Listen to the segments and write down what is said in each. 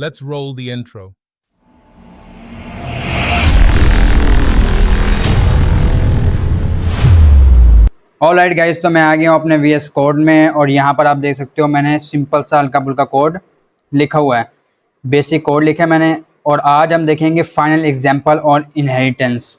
Let's roll the intro. Alright guys, तो मैं आ गया हूँ अपने VS कोड में और यहाँ पर आप देख सकते हो मैंने सिंपल सा हल्का फुल्का कोड लिखा हुआ है। बेसिक कोड लिखा है मैंने। और आज हम देखेंगे फाइनल एग्जांपल और इनहेरिटेंस।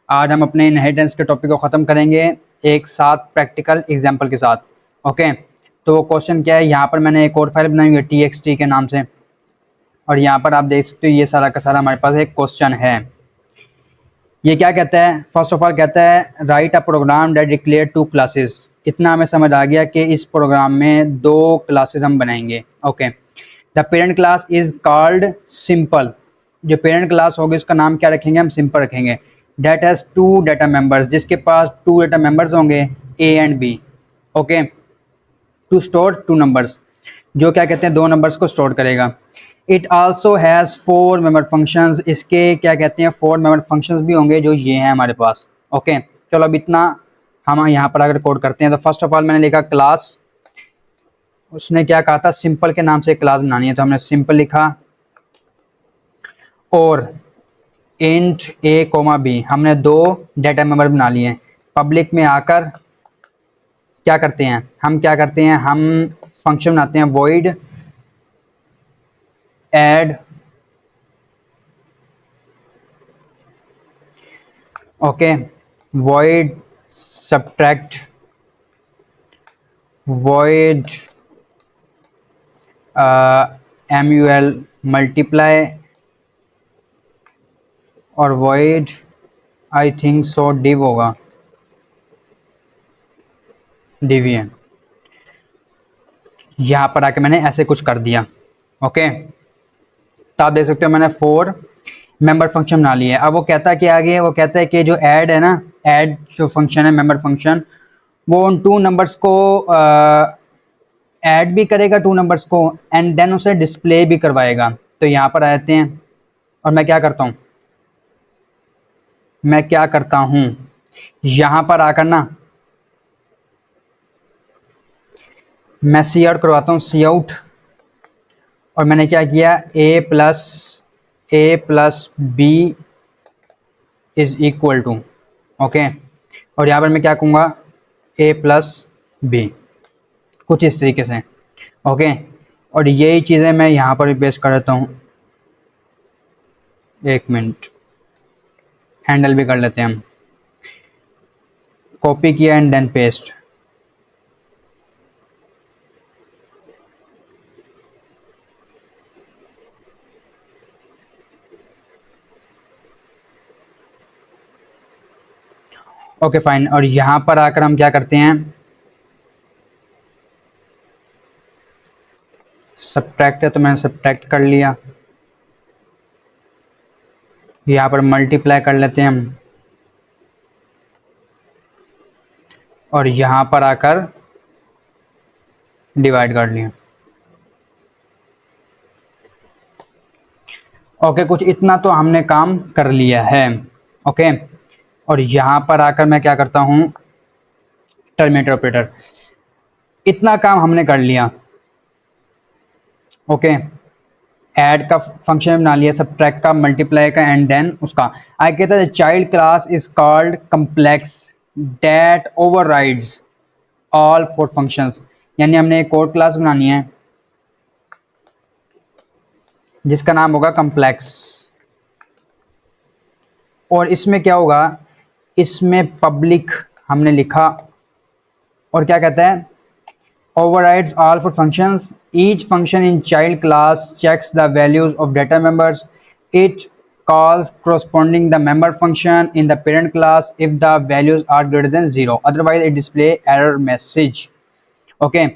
आज हम अपने इनहेरिटेंस के टॉपिक को ख़त्म करेंगे एक साथ प्रैक्टिकल एग्जाम्पल के साथ। ओके, तो वो क्वेश्चन क्या है, यहाँ पर मैंने एक और फाइल बनाई हुई है TXT के नाम से। और यहाँ पर आप देख सकते हो ये सारा का सारा हमारे पास एक क्वेश्चन है। ये क्या कहता है, फर्स्ट ऑफ ऑल कहता है write a program that declare two classes. इतना हमें समझ आ गया कि इस प्रोग्राम में दो क्लासेस हम बनाएंगे। Okay, the parent class is called simple. जो पेरेंट क्लास होगी उसका नाम क्या रखेंगे, हम सिंपल रखेंगे। That has two data members, जिसके पास टू डाटा मेंबर्स होंगे A and B। Okay, to store two numbers, जो क्या कहते हैं दो नंबर्स को स्टोर करेगा। It also has four member functions. इसके क्या कहते हैं फोर मेंबर फंक्शंस भी होंगे, जो ये हैं हमारे पास। ओके, चलो अब इतना हम यहाँ पर अगर कोड करते हैं तो फर्स्ट ऑफ ऑल मैंने लिखा क्लास। उसने क्या कहा था, सिंपल के नाम से एक क्लास बनानी है, तो हमने सिंपल लिखा। और इंट A, B हमने दो डाटा मेंबर बना लिए हैं। पब्लिक में आकर क्या करते हैं, हम फंक्शन बनाते हैं void add। Okay, void subtract, void mul multiply और void I think so div होगा, division। यहाँ पर आके मैंने ऐसे कुछ कर दिया। ओके, तो आप देख सकते हो मैंने फोर मेंबर फंक्शन बना लिए। अब वो कहता है कि आगे वो कहता है कि जो ऐड है ना, ऐड जो फंक्शन है मेंबर फंक्शन, वो उन टू नंबर्स को ऐड भी करेगा टू नंबर्स को, एंड देन उसे डिस्प्ले भी करवाएगा। तो यहाँ पर आ जाते हैं और मैं क्या करता हूँ यहाँ पर आकर ना मैं सी आउट करवाता हूँ, सी आउट। और मैंने क्या किया, A+B is equal to. Okay, और यहाँ पर मैं क्या कहूँगा, A+B, कुछ इस तरीके से। ओके, और यही चीज़ें मैं यहाँ पर भी पेस्ट कर देता हूँ। एक मिनट, हैंडल भी कर लेते हैं हम। कॉपी किया and then paste. Okay fine, और यहाँ पर आकर हम क्या करते हैं, सब्ट्रैक्ट है तो मैंने सब्ट्रैक्ट कर लिया। यहाँ पर मल्टीप्लाई कर लेते हैं हम, और यहाँ पर आकर डिवाइड कर लिया। ओके, कुछ इतना तो हमने काम कर लिया है। ओके, और यहाँ पर आकर मैं क्या करता हूँ, टर्मिनेटर ऑपरेटर। इतना काम हमने कर लिया। ओके, ऐड का फंक्शन बना लिया, सब्ट्रैक्ट का, मल्टीप्लाई का, एंड देन उसका। आई कहता है child class is called complex that overrides all four functions. यानी हमने एक और क्लास बनानी है जिसका नाम होगा कम्प्लेक्स। और इसमें क्या होगा, इसमें पब्लिक हमने लिखा, और क्या कहता है, overrides all for functions. Each function in child class checks the values of data members. It calls corresponding the member function in the parent class if the values are greater than 0. Otherwise, it display error message. Okay.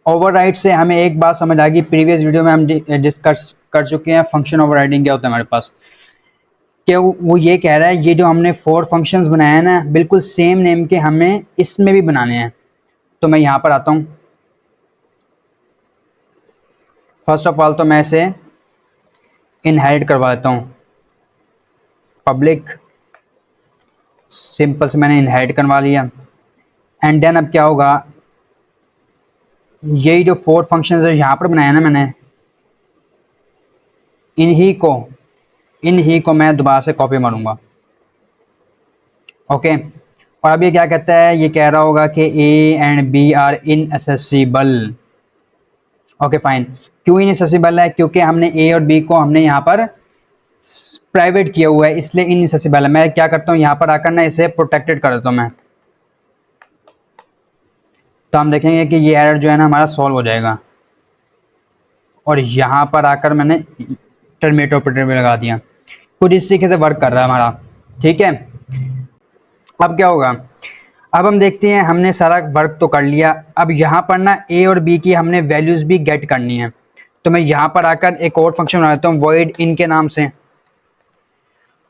Override से हमें एक बात समझ आ गई, previous video में हम discuss कर चुके हैं फंक्शन ओवरराइडिंग क्या होता है हमारे पास। कि वो ये कह रहा है ये जो हमने फोर फंक्शंस बनाए हैं ना, बिल्कुल सेम नेम के हमें इसमें भी बनाने हैं। तो मैं यहाँ पर आता हूँ। फर्स्ट ऑफ ऑल तो मैं इसे इनहेरिट करवा देता हूँ। पब्लिक सिंपल से मैंने इनहेरिट करवा लिया। एंड देन अब क्या होगा, यही जो फोर फंक्शंस है यहाँ पर बनाया ना मैंने, इन्हीं को मैं दोबारा से कॉपी मारूंगा। ओके, और अब ये क्या कहता है, ये कह रहा होगा कि A and B are inaccessible. Okay fine, क्यों इनएक्सेसिबल है? क्योंकि हमने ए और बी को हमने यहाँ पर प्राइवेट किया हुआ है, इसलिए इनएक्सेसिबल है। मैं क्या करता हूँ, यहाँ पर आकर ना इसे प्रोटेक्टेड कर देता हूँ मैं, तो हम देखेंगे कि ये एरर जो है ना हमारा सॉल्व हो जाएगा। और यहाँ पर आकर मैंने टर्मिनेट ऑपरेटर भी लगा दिया, कुछ इस तरीके से वर्क कर रहा है हमारा। ठीक है, अब क्या होगा, अब हम देखते हैं, हमने सारा वर्क तो कर लिया। अब यहाँ पर ना ए और बी की हमने वैल्यूज़ भी गेट करनी है, तो मैं यहाँ पर आकर एक और फंक्शन बना देता हूँ वॉइड इन के नाम से।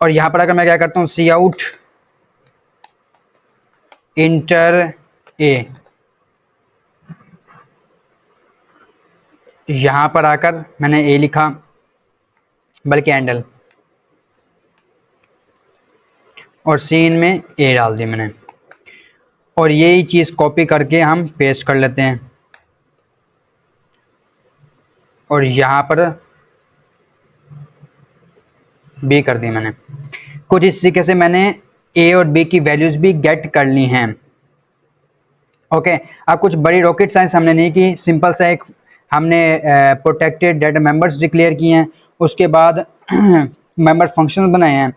और यहाँ पर आकर मैं क्या करता हूँ, सी आउट इंटर ए। यहाँ पर आकर मैंने ए लिखा, बल्कि हैंडल, और सीन में ए डाल दी मैंने। और यही चीज़ कॉपी करके हम पेस्ट कर लेते हैं, और यहाँ पर बी कर दी मैंने। कुछ इस तरीके से मैंने ए और बी की वैल्यूज़ भी गेट कर ली हैं। ओके, अब कुछ बड़ी रॉकेट साइंस हमने नहीं की, सिंपल सा एक हमने प्रोटेक्टेड डाटा मेंबर्स डिक्लेयर किए हैं, उसके बाद मेंबर फंक्शंस बनाए हैं।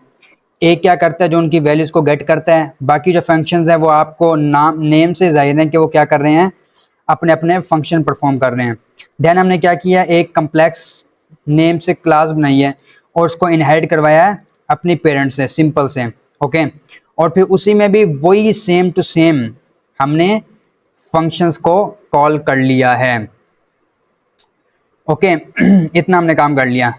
एक क्या करता है, जो उनकी वैल्यूज़ को गेट करता है, बाकी जो फंक्शंस हैं वो आपको नेम से जाहिर है कि वो क्या कर रहे हैं, अपने अपने फंक्शन परफॉर्म कर रहे हैं। देन हमने क्या किया, एक कम्प्लेक्स नेम से क्लास बनाई है और उसको इनहेरिट करवाया है अपनी पेरेंट्स से, सिंपल से। ओके, और फिर उसी में भी वही सेम टू सेम हमने फंक्शंस को कॉल कर लिया है। ओके इतना हमने काम कर लिया।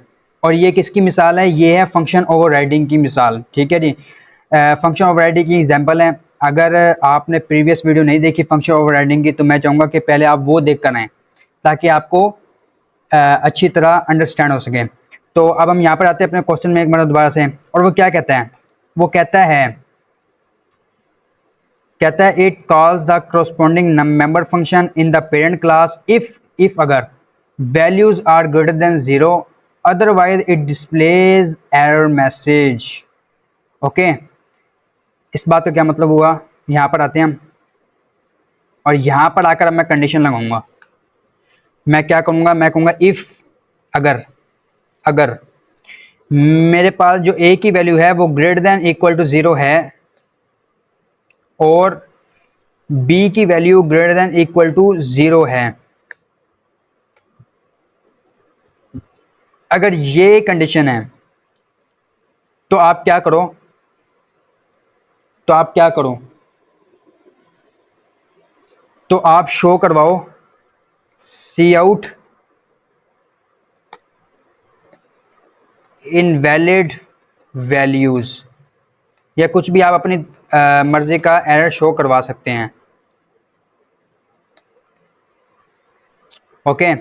और ये किसकी मिसाल है, ये है फंक्शन ओवरराइडिंग की मिसाल। ठीक है जी, फंक्शन ओवरराइडिंग की एग्जांपल है। अगर आपने प्रीवियस वीडियो नहीं देखी फंक्शन ओवरराइडिंग की, तो मैं चाहूँगा कि पहले आप वो देख कर आएँ, ताकि आपको अच्छी तरह अंडरस्टैंड हो सके। तो अब हम यहाँ पर आते हैं अपने क्वेश्चन में एक बार दोबारा से, और वो क्या कहता है, वो कहता है it calls the corresponding member function in the parent class if अगर values are greater than 0, otherwise it displays error message. Okay, इस बात का क्या मतलब हुआ, यहाँ पर आते हैं हम, और यहाँ पर आकर अब मैं कंडीशन लगाऊंगा। मैं क्या कहूँगा, मैं कहूँगा इफ अगर मेरे पास जो ए की वैल्यू है वो ग्रेटर देन इक्वल टू 0 है, और बी की value greater than equal to 0 है। अगर ये कंडीशन है तो आप क्या करो, तो आप शो करवाओ सी आउट इनवैलिड वैल्यूज, या कुछ भी आप अपनी मर्जी का एरर शो करवा सकते हैं। ओके,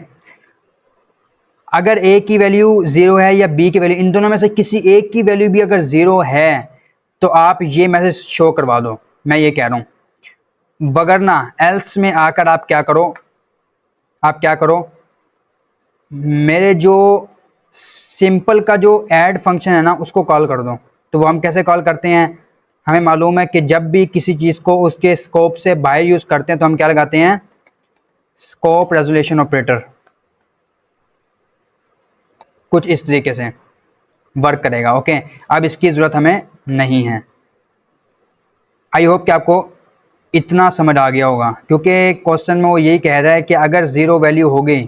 अगर ए की वैल्यू 0 है या बी की वैल्यू, इन दोनों में से किसी एक की वैल्यू भी अगर 0 है तो आप ये मैसेज शो करवा दो, मैं ये कह रहा हूँ। वगरना एल्स में आकर आप क्या करो, मेरे जो सिंपल का जो ऐड फंक्शन है ना उसको कॉल कर दो। तो वो हम कैसे कॉल करते हैं, हमें मालूम है कि जब भी किसी चीज़ को उसके स्कोप से बाहर यूज़ करते हैं तो हम क्या लगाते हैं, स्कोप रेजोल्यूशन ऑपरेटर। कुछ इस तरीके से वर्क करेगा। ओके, अब इसकी ज़रूरत हमें नहीं है। आई होप कि आपको इतना समझ आ गया होगा, क्योंकि क्वेश्चन में वो यही कह रहा है कि अगर 0 वैल्यू हो गई,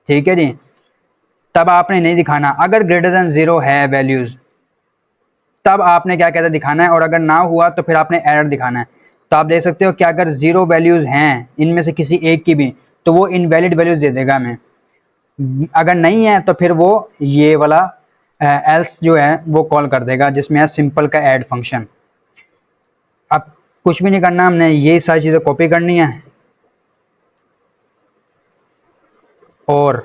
ठीक है जी, तब आपने नहीं दिखाना। अगर ग्रेटर देन 0 है वैल्यूज़, तब आपने क्या कहते हैं दिखाना है, और अगर ना हुआ तो फिर आपने एरर दिखाना है। तो आप देख सकते हो कि अगर 0 वैल्यूज़ हैं इनमें से किसी एक की भी, तो वो इनवैलिड वैल्यूज़ दे देगा हमें। अगर नहीं है तो फिर वो ये वाला एल्स जो है वो कॉल कर देगा, जिसमें है सिंपल का ऐड फंक्शन। अब कुछ भी नहीं करना, हमने ये सारी चीज़ें कॉपी करनी है और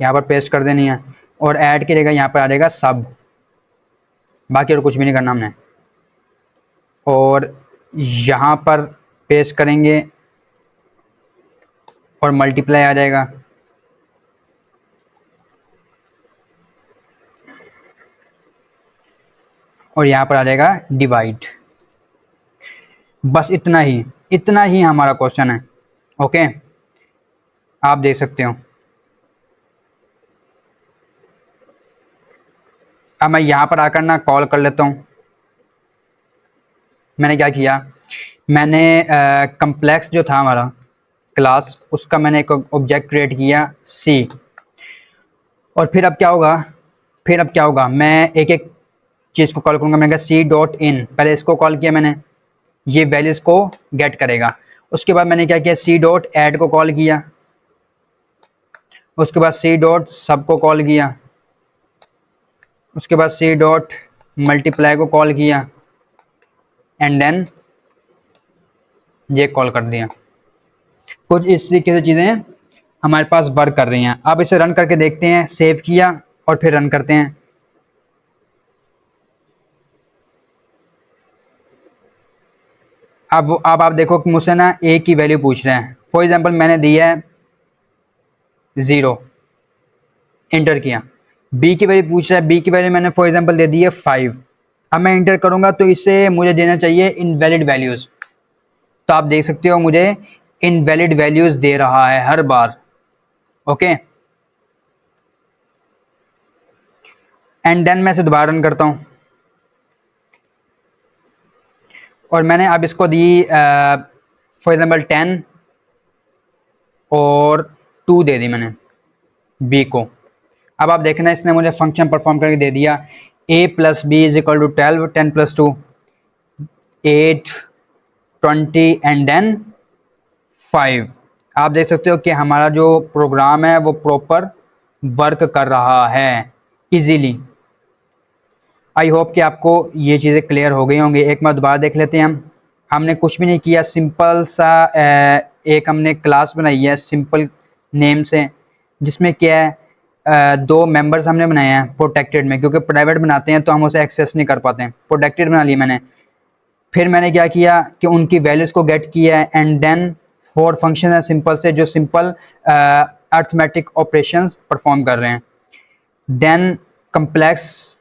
यहाँ पर पेस्ट कर देनी है, और ऐड की जगह यहाँ पर आ जाएगा सब। बाकी और कुछ भी नहीं करना हमने, और यहाँ पर पेस्ट करेंगे और मल्टीप्लाई आ जाएगा। और यहाँ पर आ जाएगा डिवाइड। बस इतना ही हमारा क्वेश्चन है। ओके, आप देख सकते हो। अब मैं यहाँ पर आकर ना कॉल कर लेता हूँ। मैंने क्या किया, मैंने कम्प्लेक्स जो था हमारा क्लास, उसका मैंने एक ऑब्जेक्ट क्रिएट किया सी। और फिर अब क्या होगा, मैं एक एक चीज़ को कॉल करूँगा। मैंने कहा सी डॉट इन, पहले इसको कॉल किया मैंने, ये वैल्यूज़ को गेट करेगा। उसके बाद मैंने क्या किया, सी डॉट ऐड को कॉल किया। उसके बाद सी डॉट सब को कॉल किया। उसके बाद सी डॉट मल्टीप्लाई को कॉल किया एंड देन ये कॉल कर दिया। कुछ इस तरीके से चीज़ें हमारे पास वर्क कर रही हैं। अब इसे रन करके देखते हैं। सेव किया और फिर रन करते हैं। अब आप देखो कि मुझसे ना ए की वैल्यू पूछ रहे हैं। फॉर एग्जांपल मैंने दिया है 0, इंटर किया। बी की वैल्यू पूछ रहा है, बी की वैल्यू मैंने फॉर एग्जांपल दे दी है 5। अब मैं इंटर करूंगा तो इससे मुझे देना चाहिए इनवैलिड वैल्यूज़। तो आप देख सकते हो मुझे इनवैलिड वैल्यूज़ दे रहा है हर बार। ओके, एंड देन मैं इसे दोबारा रन करता हूँ और मैंने अब इसको दी फॉर एग्जांपल 10 और 2 दे दी मैंने बी को। अब आप देखना इसने मुझे फंक्शन परफॉर्म करके दे दिया, a plus B is equal to 12, 10 plus 2 8, 20 and then 5। आप देख सकते हो कि हमारा जो प्रोग्राम है वो प्रॉपर वर्क कर रहा है इजीली। आई होप कि आपको ये चीज़ें क्लियर हो गई होंगी। एक बार दोबारा देख लेते हैं हम। हमने कुछ भी नहीं किया, सिंपल सा एक हमने क्लास बनाई है सिंपल नेम से, जिसमें क्या है, 2 मेंबर्स हमने बनाए हैं प्रोटेक्टेड में, क्योंकि प्राइवेट बनाते हैं तो हम उसे एक्सेस नहीं कर पाते हैं। प्रोटेक्टेड बना लिया मैंने। फिर मैंने क्या किया कि उनकी वैल्यूज़ को गेट किया है एंड देन 4 फंक्शन है सिंपल से, जो सिंपल अर्थमेटिक ऑपरेशंस परफॉर्म कर रहे हैं। देन कम्प्लेक्स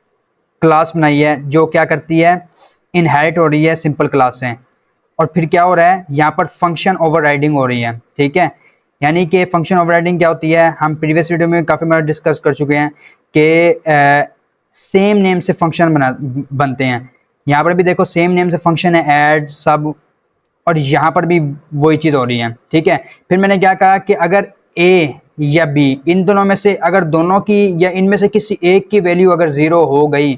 क्लास बनाई है जो क्या करती है, इनहेरिट हो रही है सिंपल क्लास से। और फिर क्या हो रहा है, यहाँ पर फंक्शन ओवरराइडिंग हो रही है। ठीक है, यानी कि फंक्शन ओवरराइडिंग क्या होती है, हम प्रीवियस वीडियो में काफ़ी बार डिस्कस कर चुके हैं कि सेम नेम से फंक्शन बनते हैं। यहाँ पर भी देखो सेम नेम से फंक्शन है, ऐड सब, और यहाँ पर भी वही चीज़ हो रही है। ठीक है, फिर मैंने क्या कहा कि अगर ए या बी, इन दोनों में से अगर दोनों की या इनमें से किसी एक की वैल्यू अगर 0 हो गई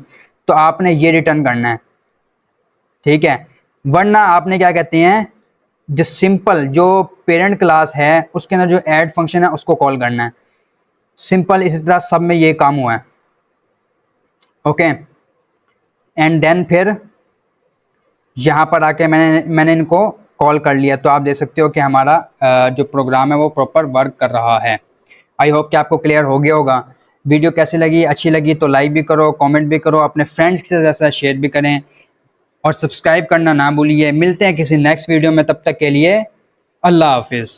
तो आपने ये रिटर्न करना है। ठीक है, वरना आपने क्या कहते हैं, जो सिंपल जो पेरेंट क्लास है उसके अंदर जो ऐड फंक्शन है उसको कॉल करना है। सिंपल इसी तरह सब में ये काम हुआ है। ओके, एंड देन फिर यहाँ पर आके मैंने इनको कॉल कर लिया। तो आप देख सकते हो कि हमारा जो प्रोग्राम है वो प्रॉपर वर्क कर रहा है। आई होप कि आपको क्लियर हो गया होगा। वीडियो कैसी लगी, अच्छी लगी तो लाइक भी करो, कमेंट भी करो, अपने फ्रेंड्स के साथ शेयर भी करें और सब्सक्राइब करना ना भूलिए। मिलते हैं किसी नेक्स्ट वीडियो में, तब तक के लिए अल्लाह हाफिज़।